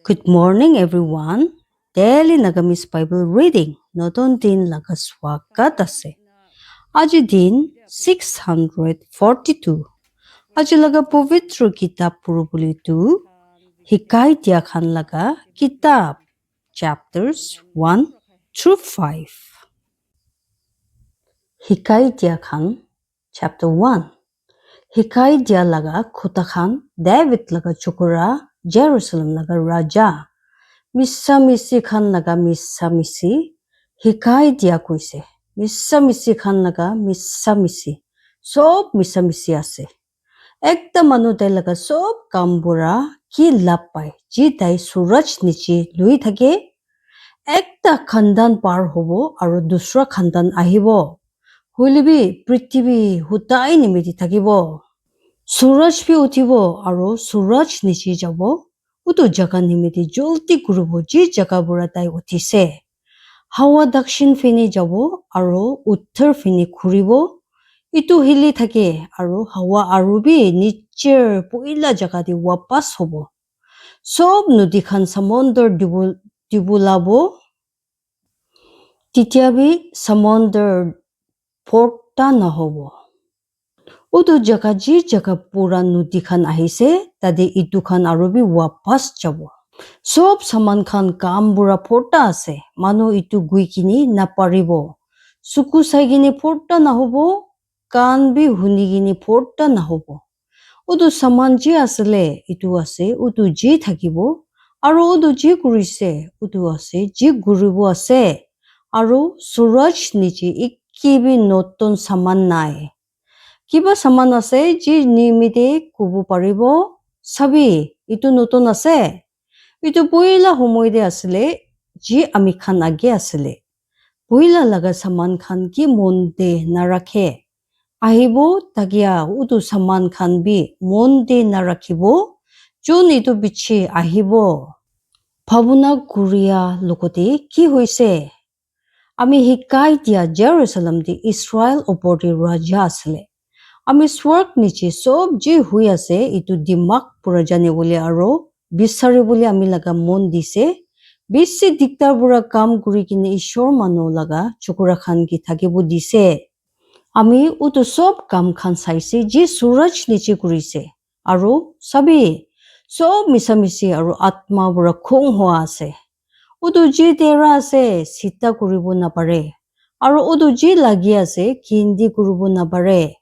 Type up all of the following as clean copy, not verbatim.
Good morning, everyone. Daily Nagamis Bible reading. Noton din lagaswakat ase. Aji din 642. Aji laga povitro kitab purubuli tu. Hikay diakhan laga kitab. Chapters 1 through 5. Hikay diakhan chapter 1. Hikay dia laga kutakhan David laga chukura Jerusalem laga raja. Missa-missi khan laga missa-missi hikai dia koise. Missa-missi khan laga missa-missi. Sob missa-missi ase. Ekta manu tai laga sob kambura ki lap pai. Ji tai suraj nichi lui thake. Ekta khandan par hobo aro dusra khandan ahibo. Hulibi prithvi hutai nimiti thakibo. Suraj bhi uthibo aro suraj nichi jabo. Utu jaga nimiti jolti kurubo ji jaga bura tai uthise. Hawa dakshin fini jabo aro uttar fini kuribo. Itu hili thake aro hawa arubi nicher puila jaga di wapas hobo. Sob nudi khan samondar dibulabo. Titiabi samondar porta na hobo. Utu jaga ji jaga pura nudi khan ahise tade itu khan arubi wapas jabo. Sob saman khan kambura porta ase. Manu itu gui kini naparibo. Suku sai gini porta na hobo. Kan bi huni gini porta na hobo. Utu saman ji asale itu ase. Utu ji thakibo. Aro utu ji kurise. Utu ase. Ji guribo ase. Aro suraj nichi ikkibi noton saman nai. Kiba saman ase ji nimite kubo paribo. Sabi itu noton ase. Itu puila homoide asile ji ami khan age asile. Puila laga saman khan ki monde narakhe. Ahibo tagia utu saman khan bi monde narakhibo. Jun itu bichi ahibo. Pabuna guria lokote ki hoise. Ami hikai dia Jerusalem di Israel opor di raja asile. Ami swarg niche sob ji hui ase itu dimak pura jane bole aro bisari bole ami laga mon dise. Bisi diktar bura kam kuri kine ishor mano laga chukura khan ki thakibo dise. Ami utu sob kam khan saise ji suraj niche kurise. Aro sabi sob misamisi aro atma bura khong hoa ase. Utu ji tera ase sita kuribo napare. Aro utu ji lagi ase kindi kuribo napare.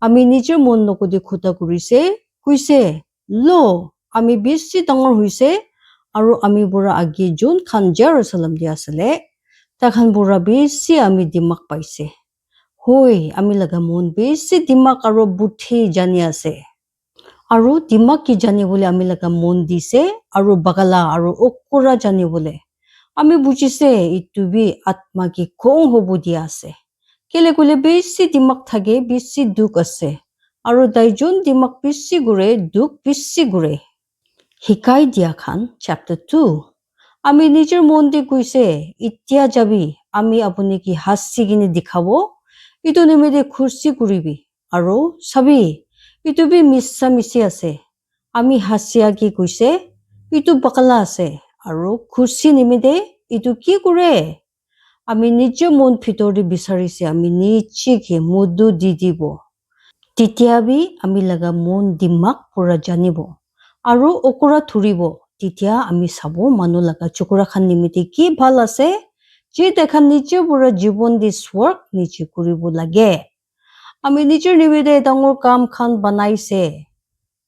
Ami nijer mon nokodi khuta kurise. Kuise lo ami bisi dangor huise. Aro ami bura agi jun khan Jerusalem di asale. Takhan bura bisi ami dimak paise. Hoi ami laga mon bisi dimak aro buthi jani ase. Aro dimak ki jani bole ami laga mon dise. Aro bagala aro okura jani bole. Ami bujise itu bi atma ki khong hobo di ase. Kele kule bisi dimak thage bisi duk ase. Aro daijon dimak bisi gure duk bisi gure. Hikai dia khan chapter 2. Ami nijer monde kuise itya jabi ami apuni ki hasi gini dikhabo. Itu nimede kursi kuribi. Aro sabi itu bi missa misi ase. Ami hasiya ki kuise itu bakala ase. Aro kursi nimede itu ki kure. Ami nijer mon pitori bisarise ami nichi ki mudu didibo. Titiabi ami laga mon dimak pura janibo. Aro okura thuribo. Titia ami sabo manu laga chukura khan nimite ki bhal ase. Je dekhan niche pura jibon di swarg niche kuribo lage. Ami nijer nimite dangor kam khan banaise.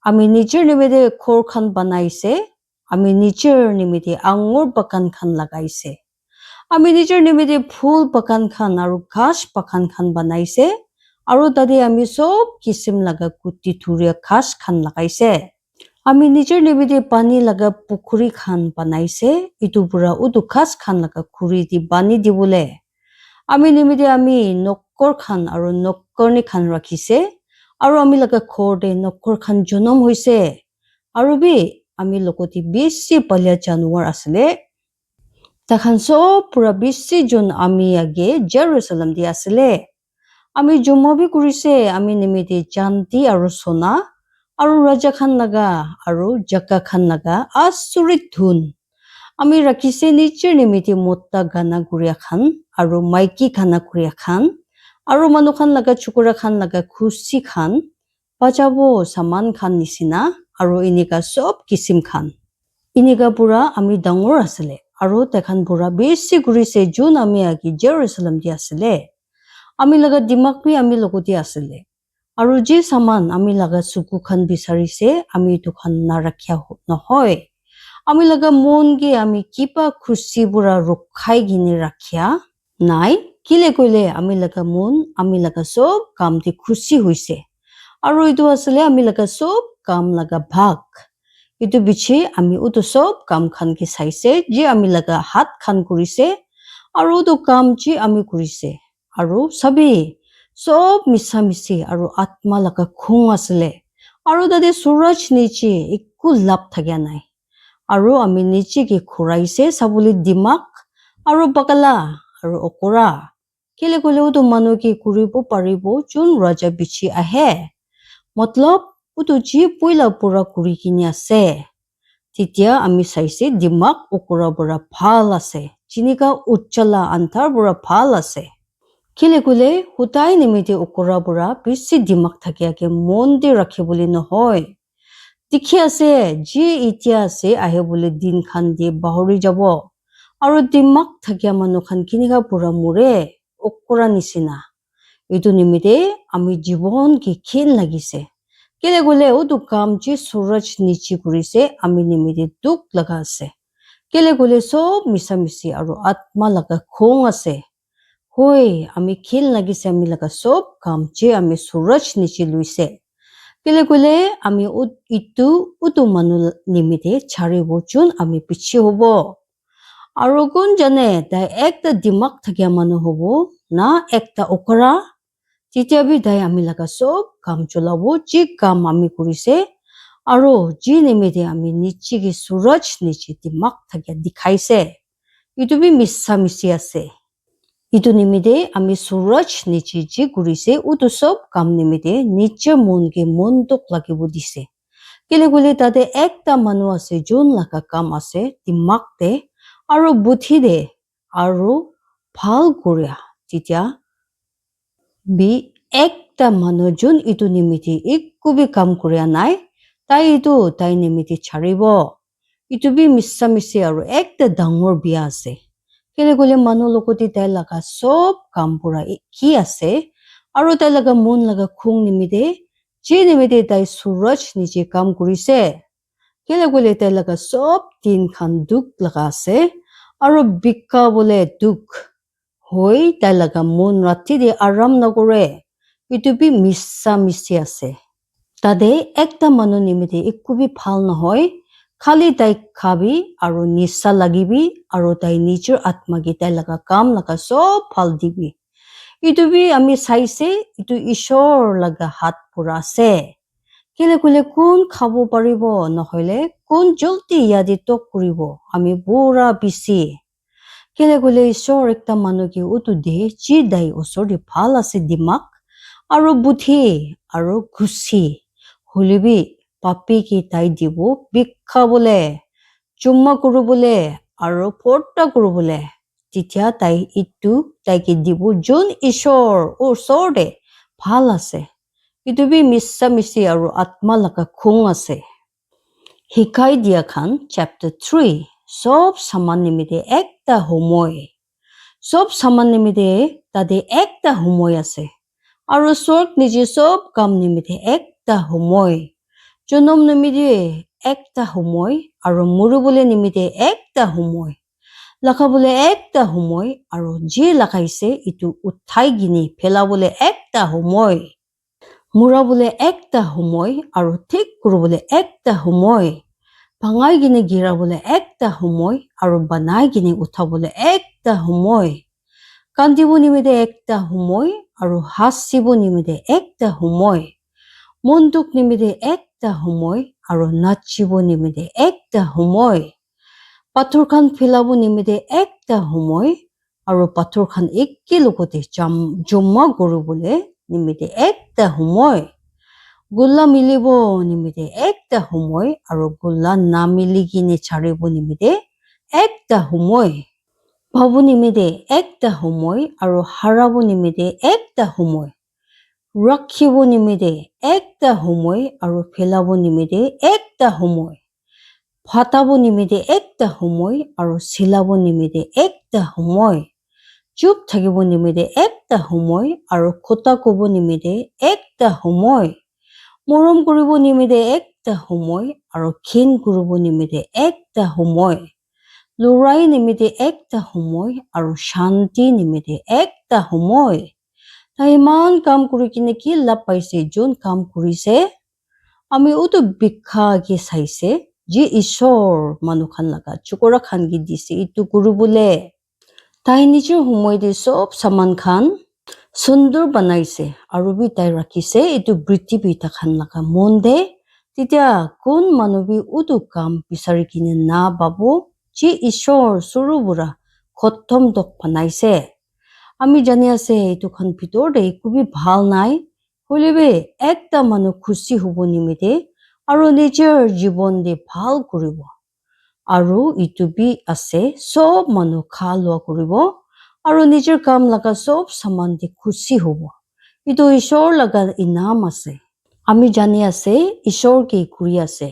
Ami nijer nimite khor khan banaise. Ami nijer nimite angor bakan khan lagaise. Ami nijer nimite phul bakan khan aro ghash bakan khan banaise. Aro tade ami sob kisim laga kuti thuria ghash khan lagaise. Ami nijer nimite pani laga pukhuri khan banaise. Itu pura utu ghash khan laga khuri di bani dibole. Ami nimite ami nokkor khan aro nokkorni khan rakhise. Aro ami laga khor de nokkor khan jonom hoise. Aro bi ami lokoti bisi palya januar asile. Takhan sob pura bisi jon ami age Jerusalem di asile. Ami jumobi kurise ami nimite janti aro sona. aru raja khan laga aru jaka khan laga asurit dhun ami rakhise niche nimiti motta gana guria khan aru maiki khana guria khan aru manu khan laga chukura khan laga khusi khan bajabo saman khan nisina aru inika sob kisim khan inika pura ami dangor asile aru tekhan pura besi gurise jun ami agi Jerusalem di asile ami laga dimak bi ami logoti asile aru je saman ami laga suku khan bisarise ami tu khan na rakhya nohoy ami laga mon ge ami kipa khusi pura rukhai gini rakhya nai kile koile ami laga mon ami laga sob kam di khusi hoise aru itu asile ami laga sob kam laga bhag itu bichi ami utu sob kam khan ki saise je ami laga hat khan kurise aru tu kam ji ami kurise aru sabi sob misa misi aru atma laga khung asile aru tade suraj niche ekku lap thakya nai aru ami niche ki khuraise sabuli dimak aru bakala aru okora kile kole utu manu ki kuribo paribo chun raja bichi ahe matlab utu ji poila pura kuri kini ase titia ami saise dimak okora pura bhal ase jinika uchala antar pura bhal ase kile kole hutai nimite okora pura bisi dimak thakya ke mon de rakhibole nohoy dikhi ase ji itia ase ahe bole din khan de bahori jabo aru dimak thakya manu khan kinika pura mure okora nisina itu nimite ami jibon ki khin lagise kile kole utu kam ji suraj nichi kurise ami nimite duk laga ase kile kole sob misa misi aru atma laga khong ase hoi ami khin lagise ami laga sob kam ji ami suraj nichi luise kile kole ami utu manu nimite charibo chun ami pichi hobo aru gun jane dai ekta dimak thakya manu hobo na ekta okara titia bi dai ami laga sob kam chulabo ji kam ami kurise aru ji nimite ami nichi ki suraj nichi dimak thakya dikhaise itu bi missa misi ase itu nimite ami suraj nichi ji kurise utu sob kam nimite niche mon ke mon tok lagibo dise kile kole tate ekta manu ase jun laga kam ase dimak te aru buddhi de aru bhal kuria titia bi ekta manu jun itu nimite ekku bi kam kuria nai tai itu tai nimite charibo itu bi missa misi aru ekta dangor bia ase kile kole manu lokoti tai laga sob kam pura ki ase aru tai laga mon laga khung nimite je nimite tai suraj niche kam kurise kile kole tai laga sob tin khan duk laga ase aru bika bole duk hoi tai laga mon rati de aram nagore itu bi missa misi ase tade ekta manu nimite ekku bi bhal nohoy khali tai khabi aru nisa lagibi aru tai nijor atma ki tai laga kam laga sob bhal dibi itu bi ami saise itu ishor laga hat pura ase kile kule kun khabo paribo nohoile kun jolti yadi tok kuribo ami pura bisi kile kule ishor ekta manu ki utu de ji dai osor de bhal ase dimak aru buddhi aru khusi hulibi papi ki tai dibo bikha bole chumma kuru bole aru porta kuru bole titia tai itu tai ki dibo jun ishor osor de bhal ase itu bi missa misi aru atma laga khung ase hikai dia khan chapter 3 sob saman nimite ekta homoy sob saman nimite tade ekta homoy ase aru sorg nije sob kam nimite ekta homoy jonom nimite ekta homoy aru muru bole nimite ekta homoy lakha bole ekta homoy aru je lakaise itu uthai gini phela bole ekta homoy mura bole ekta homoy aru thik kuru bole ekta homoy pangai gini gira bole ekta homoy aru banai gini uthabole ekta homoy kandibo nimite ekta homoy aru hasibo nimite ekta homoy monduk nimite ekta homoy aru nachibo nimite ekta homoy pathor khan philabo nimite ekta homoy aru pathor khan ekki lokote jama koribole nimite ekta homoy গোল্লা মিলিব নিমিতে একটা সময় আৰু গোল্লা নামিলি কিনে ছাড়িব নিমিতে একটা সময় পাব নিমিতে একটা সময় আৰু হাৰাব নিমিতে একটা সময় ৰাখিব নিমিতে একটা সময় আৰু ফেলাব নিমিতে একটা সময় ফাটাব নিমিতে একটা সময় আৰু চিলাব নিমিতে একটা সময় চুপ থাকিব নিমিতে একটা সময় আৰু কথা কব নিমিতে একটা সময় মৰম কৰিব নিমিতে একটা সময় আৰু ঘিণ কৰিব নিমিতে একটা সময় লৰাই নিমিতে একটা সময় আৰু শান্তি নিমিতে একটা সময় তাই ইমান কাম কৰি কিনে কি লাভ পাইছে যোন কাম কৰিছে আমি ওতো বিখ্যাকে চাইছে যি ঈশ্বৰ মানুহ খান লগা চুকৰা খান কি দিছে ইটো কৰিবলৈ তাই নিজৰ সময়তে সব সামান খান সুন্দৰ বনাইছে আৰু বি তাই ৰাখিছে এইটো পৃথিৱী তাখান লগা মন দে তেতিয়া কোন মানুহ বি ওতো কাম বিচাৰি কিনে না পাবো যি ঈশ্বৰ সৰু বুঢ়া খতম দক বনাইছে আমি জানি আছে এইটো খান ভিতৰতে খুবই ভাল নাই হলিবে একটা মানুহ খুশি হব নিমিতে আৰু নিজৰ জীৱন দে ভাল কৰিব আৰু ইটো বি আছে সব মানুহ খা লোৱা কৰিব আৰু নিজৰ কাম লগা সব সামান দি খুশি হব ইটো ঈশ্বৰ লগা ইনাম আছে আমি জানি আছে ঈশ্বৰ কি কৰি আছে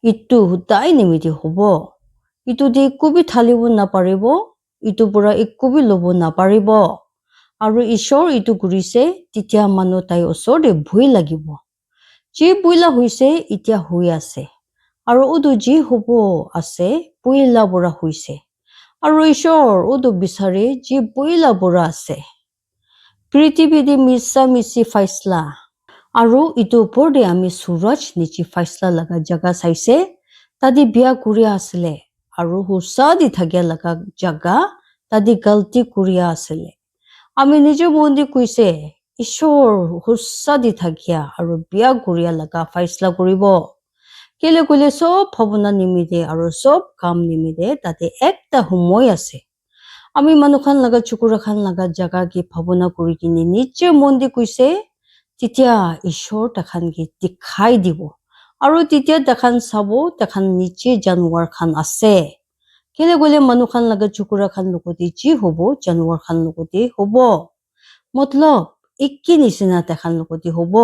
ইটো হুদাই নিমিতে হব ইটো দি একোবি ঠালিব নাপাৰিব ইটো পৰা একোবি ল'ব নাপাৰিব আৰু ঈশ্বৰ ইটো কৰিছে তেতিয়া মানুহ তাই ওচৰতে ভয় লাগিব যি বইলা হৈছে এতিয়া হৈ আছে আৰু ওদো যি হ'ব আছে বইলা বৰা হৈছে আৰু ঈশ্বৰ ওদো বিচাৰে যি বইলা বৰা আছে পৃথিৱীতে মিছা মিছি ফাইছলা আৰু ইটো ওপৰতে আমি সূৰজ নিচি ফাইছলা লগা জাগা চাইছে তাদি বিয়া কৰি আছিলে আৰু হুচা দি থাকিয়া লগা জাগা তাদি গলতি কৰি আছিলে আমি নিজৰ মন দি কৈছে ঈশ্বৰ হুচা দি থাকিয়া আৰু বিয়া কৰিয়া লগা ফাইছলা কৰিব কেলে কলে সব ভাৱনা নিমিতে আৰু সব কাম নিমিতে তাতে একটা সময় আছে আমি মানুহ খান লগা চুকুৰা খান লগা জাগা কি ভাৱনা কৰি কিনে নিজৰ মন দি কৈছে তেতিয়া ঈশ্বৰ তাখান কি দেখাই দিব আৰু তেতিয়া তাখান চাব তাখান নিচে জানুৱাৰ খান আছে কেলে গলে মানুহ খান লগা চুকুৰা খান লগতে যি হ'ব জানুৱাৰ খান লগতে হ'ব মতলব একে নিচিনা তাখান লগতে হ'ব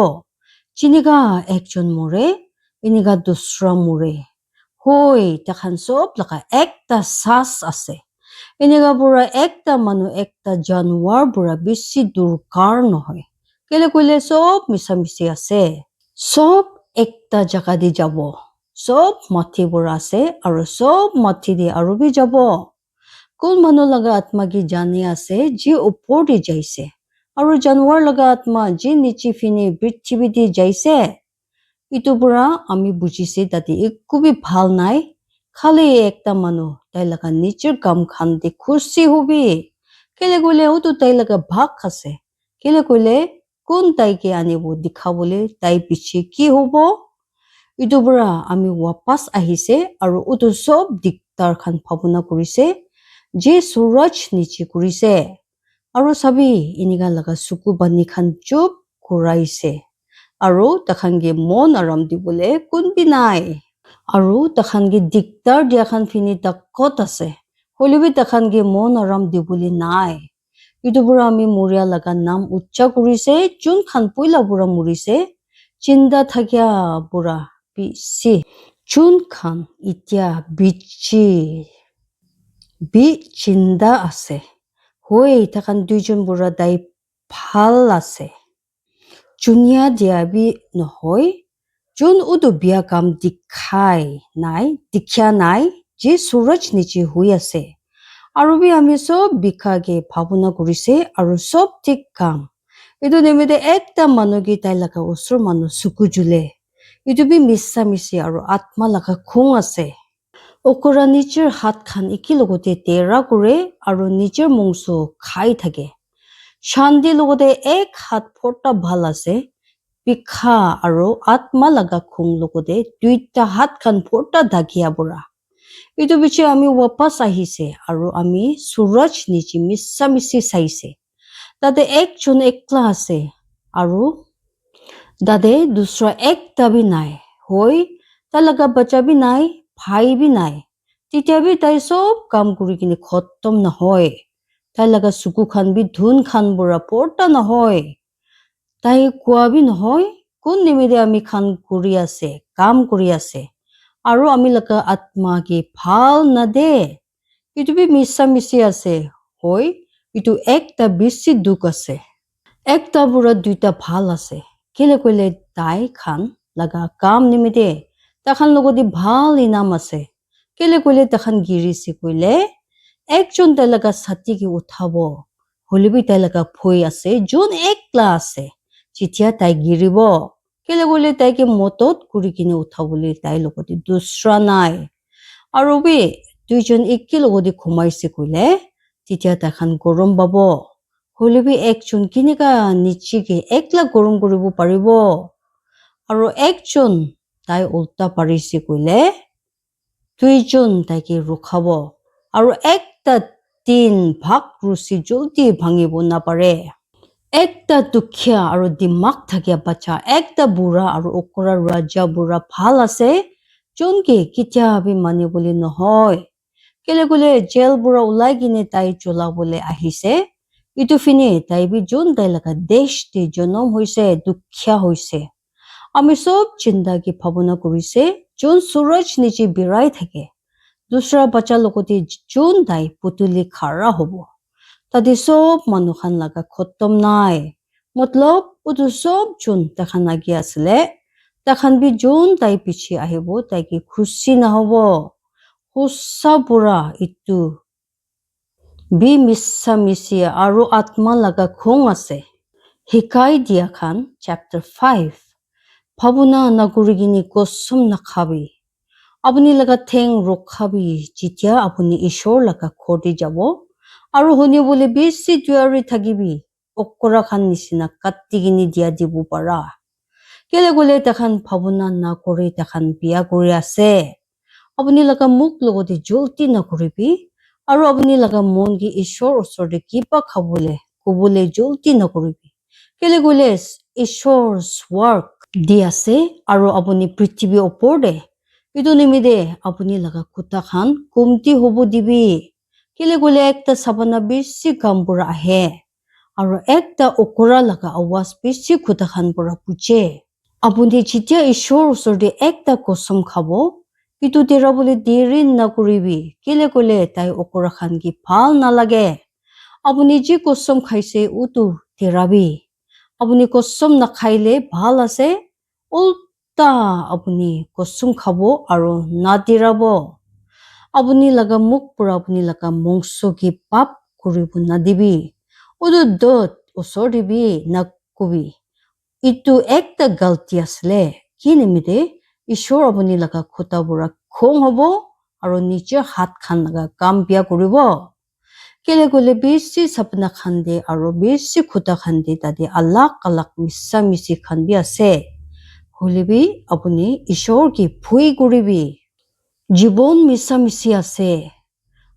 যেনেকা একজন মৰে এনেকা দুসৰা মৰে হৈ তাখান সব লগা একটা সাজ আছে এনেকা পৰা একটা মানুহ একটা জানুৱাৰ পৰা বেছি দৰকাৰ নহয় কেলে কইলে সব মিছামিছি আছে সব একটা জাগা দি যাব সব মাটি পৰা আছে আৰু সব মাটি দি আৰু বি যাব কোন মানুহ লগা আত্মা কি জানি আছে যি ওপৰ দি যাইছে আৰু জানুৱাৰ লগা আত্মা যি নিচি ফিনি পৃথিৱী দি যাইছে ইটো পৰা আমি বুজিছে তাতে একোবি ভাল নাই খালি একটা মানুহ তাই লগা নিজৰ কাম খান দি খুশি হবি কেলে কইলে ওতো তাই লগা ভাগ আছে কেলে কইলে কোন তাইকে আনিব দেখাবলৈ তাই পিছে কি হ'ব ইটো পৰা আমি ৱাপাস আহিছে আৰু ওতো সব দিকদাৰ খান ভাৱনা কৰিছে যে সূৰজ নিচে কৰিছে আৰু চাবি এনেকা লগা চকু বানি খান চুপ কৰাইছে আৰু তাখানগে মন আৰাম দিবলৈ কোনবি নাই আৰু তাখানগে দিকদাৰ দিয়া খান ফিনি তাকত আছে হলিবি তাখানগে মন আৰাম দিবলৈ নাই ইটো পৰা আমি মৰিয়া লগা নাম উচ্চা কৰিছে যোন খান পইলা বুঢ়া মৰিছে চিন্তা থাকিয়া বুঢ়া পিছি যোন খান এতিয়া বি চিন্তা আছে হৈ তাখান দুইজন বুঢ়া দাই ভাল আছে জুনিয়া দিয়া বি নহয় যোন ওদো বিয়া কাম দেখিয়া নাই যে সূৰজ নিচে হৈ আছে আৰু বি আমি সব বিখাকে ভাৱনা কৰিছে আৰু সব ঠিক কাম এইটো নিমিতে একটা মানুহ কি তাই লগা ওচৰ মানুহ চকু জুলে এইটো বি মিছা মিছি আৰু আত্মা লগা খং আছে অকৰা নিজৰ হাত খান একে লগতে তেৰা কৰে আৰু নিজৰ মংস খাই থাকে শান্তি লগতে এক হাত ফটা ভাল আছে পিখা আৰু আত্মা লগা খং লগতে দুইটা হাত খান ফটা ঢাকিয়া বুঢ়া এইটো পিছে আমি ৱাপাস আহিছে আৰু আমি সূৰজ নিচে মিছা মিছি চাইছে তাতে একজন একলা আছে আৰু दादे दूसरा एकटा भी নাই হয় তাই লগা বাচ্চা भी নাই ভাই भी নাই তেতিয়া भी তাই সব কাম কৰি কিনে খতম নহয় তাই লগা চুকু খান भी ধুন খান বৰা পৰ্টা নহয় তাই কোৱা भी নহয় কোন নিমিতে আমি খান কৰি আছে কাম কৰি আছে আৰু আমি লগা আত্মা কি ভাল না দে ইটো भी মিছা মিছি আছে হয় ইটো একটা বেছি দুখ আছে একটা বুঢ়া দুইটা ভাল আছে কেলে কইলে তাই খান লগা কাম নিমিতে তাখান লগতে ভাল ইনাম আছে কেলে কইলে তাখান গিৰিছে কইলে একজন তাই লগা ছাতিকে উঠাব হলিবি তাই লগা ভয় আছে যোন একলা আছে যেতিয়া তাই গিৰিব কেলে কইলে তাইকে মতত কৰি কিনে উঠাবলৈ তাই লগতে দুসৰা নাই আৰু বি দুইজন একে লগতে ঘুমাইছে কইলে তেতিয়া তাখান গৰম পাব হলিবি একজন কিনেকা নিচিকে একলা গৰম কৰিব পাৰিব আৰু একজন তাই উল্টা পাৰিছে কইলে দুইজন তাইকে ৰখাব আৰু একটা তিন ভাগ ৰুচি জলদি ভাঙিব নাপাৰে একটা দুখীয়া আৰু দিমাগ থাকিয়া বাচ্চা একটা বুঢ়া আৰু অকৰা ৰাজা বুঢ়া ভাল আছে যোনকে কেতিয়াবি মানিবলৈ নহয় কেলে কলে জেল বুঢ়া ওলাই কিনে তাই চলাবলৈ আহিছে ইটো ফিনে তাই বি যোন তাই লগা দেশ দি জনম হৈছে দুখীয়া হৈছে আমি সব চিন্তা কি ভাৱনা কৰিছে যোন সূৰজ নিচে বিৰাই থাকে দুসৰা বাচ্চা লগতে যোন তাই পুতুলি খাৰা হব তাতে সব মানুহ খান লগা খতম নাই মতলব উটো সব যোন তাখান লাগি আছিলে তাখান বি যোন তাই পিছে আহিব তাইকে খুচি নহব সঁচা বুঢ়া ইটো বি মিছা মিছি আৰু আত্মা লগা খং আছে শিকাই দিয়া খান চেপ্টাৰ 5 ভাৱনা নকৰিকিনি কসম নাখাবি আপুনি লগা ঠেং ৰখাবি যেতিয়া আপুনি ঈশ্বৰ লগা ঘৰতে যাব আৰু শুনিবলৈ বেছি তৈয়াৰী থাকিবি অকৰা খান নিচিনা কাটি কিনি দিয়া দিব পাৰা কেলে গলে তাখান ভাৱনা নকৰি তাখান বিয়া কৰি আছে আপুনি লগা মুখ লগতে জলদি নকৰিবি আৰু আপুনি লগা মন কি ঈশ্বৰ ওচৰতে কিবা খাবলৈ কবলৈ জলদি নকৰিবি কেলে গলে ঈশ্বৰ ৱৰ্ক দি আছে আৰু আপুনি পৃথিৱীৰ ওপৰতে ইটো নিমিতে আপুনি লগা কুটা খান কমতি হব দিবি কেলে গলে একটা চাবানা বেছি কাম পৰা আহে আৰু একটা অকৰা লগা আৱাজ বেছি কুটা খান পৰা পুছে আপুনি যেতিয়া ঈশ্বৰ ওচৰতে একটা কসম খাব ইটো তেৰাবলৈ দেৰি নকৰিবি কেলে কলে তাই অকৰা খান কি ভাল নালাগে আপুনি যি কসম খাইছে উটো তেৰাবি আপুনি কসম নাখাইলে ভাল আছে উল্টা আপুনি কসম খাব আৰু নাতিৰাব আপুনি লগা মুখ পৰা আপুনি লগা মংস কি পাপ কৰিব নাদিবি উটো দত ওচৰ দিবি নকবি ইটো একটা গলতি আছিলে কি নিমিতে ঈশ্বৰ আপুনি লগা খুটা বুঢ়া খং হব আৰু নিজৰ হাত খান লগা কাম বিয়া কৰিব কেলে গলে বেছি সপনা খান দে আৰু বেছি খুটা খান দে তাতে আলাক আলাক মিছা মিছি খান বি আছে হলিবি আপুনি ঈশ্বৰ কি ভুই কৰিবি জীৱন মিছা মিছি আছে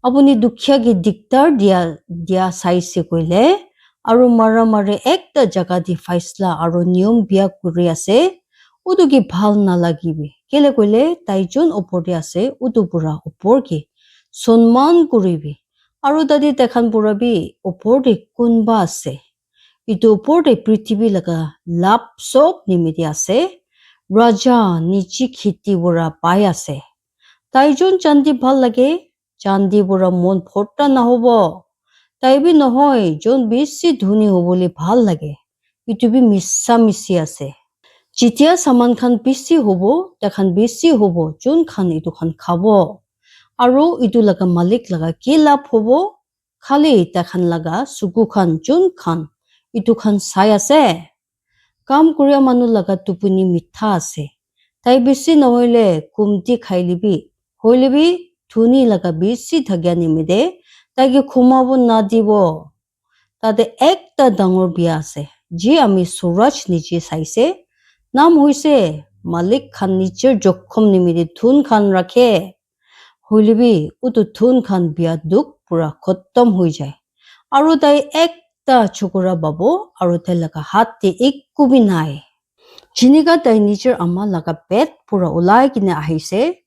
আপুনি দুখীয়া কি দিগদাৰ দিয়া চাইছে কইলে আৰু মাৰে একটা জাগা দি ফাইসলা আৰু নিয়ম বিয়া কৰি আছে উটো কি ভাল নালাগিবি কেলে কইলে তাই যোন ওপৰতে আছে উটো পুৰা ওপৰ কি সন্মান কৰিবি আৰু তাতে তেখান পুৰাবি ওপৰতে কোনবা আছে ইটো ওপৰতে পৃথিৱী লগা লাভ সব নিমিতে আছে ৰাজা নিচি খেতি বুঢ়া পাই আছে তাই যোন চান্দি ভাল লাগে চান্দি বুঢ়া মন ফৰ্তা নহব তাই বি নহয় যোন বেছি ধনী হবলৈ ভাল লাগে ইটো বি মিছা মিছি আছে যেতিয়া সামান খান বেছি হব তেখান বেছি হব যোন খান ইটো খান খাব আৰু ইটো লগা মালিক লগা কি লাভ হব খালি তেখান লগা চুকু খান যোন খান ইটো খান চাই আছে কাম কৰা মানুহ লগা টোপনি মিঠা আছে তাই বেছি নহলে কুমটি খাই লিবি হলিবি ধনী লগা বেছি থাগিয়া নিমিতে তাইকে ঘুমাব নাদিব তাতে একটা ডাঙৰ বিয়া আছে যি আমি সূৰজ নিজে চাইছে নাম হৈছে মালিক খান নিজৰ জখম নিমিতে ধুন খান ৰাখে হলিবি উটো ধুন খান বিয়া দুখ পুৰা খতম হৈ যায় আৰু তাই একটা চকুৰা বাব আৰু তাই লগা হাতে একো বি নাই Jinika tai nijer ama laga bed pura ulai kine ahise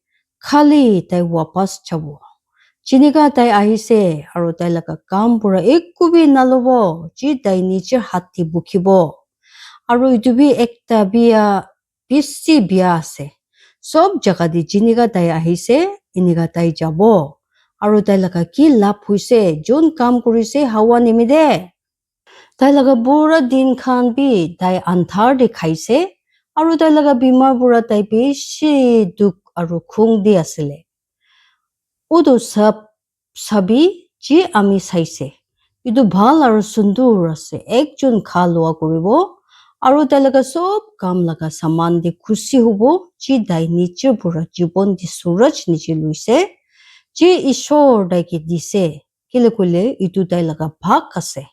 khali tai wapas jabo. Jinika tai ahise aru tai laga kam pura ekku bi nalobo ji tai nijer hati bukhibo. Aru itu bi ekta biya bisi biya ase. Sob jaga di jinika tai ahise inika tai jabo. Aru tai laga ki lap huise jon kam kurise hawa nimide. Tai laga pura din khan bi tai anthar de khaise. Aru tai laga bimar pura tai bishi duk aru khung di asile. Udu sab sabi ji ami saise. Itu bhal aru sundur ase. Ekjon khalwa kuribo. Aru tai laga sob kam laga saman di khushi hubo. Ji dai niche pura jibon di suraj niche luise. Ji ishor dai ki dise. Kile kule itu tai laga bhag ase.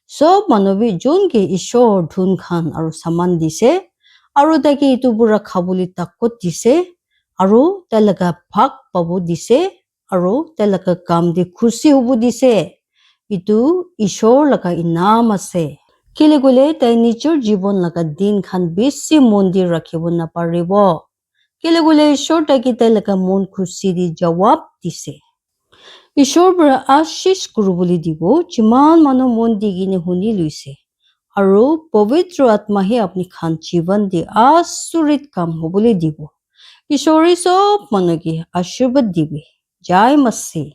Sob manobi jonke ishor dhun khan aru saman dise. Aru taki itu pura khabuli takot dise. Aru tai laga bhag pabo dise. Aru tai laga kam di khushi hubo dise. Itu ishor laga inam ase. Kile kule tai nichor jibon laga din khan bisi mondir rakhibo na paribo. Kile kule ishor taki tai laga mon khushi di jawab dise. Ishor pura ashish kurubuli dibo jiman manu mon digine huni luise. Aru pavitra atmahi apni khan jivan di asurit kam hobole dibo. Ishori sob manu ki ashirvad dibe. Jai Masi.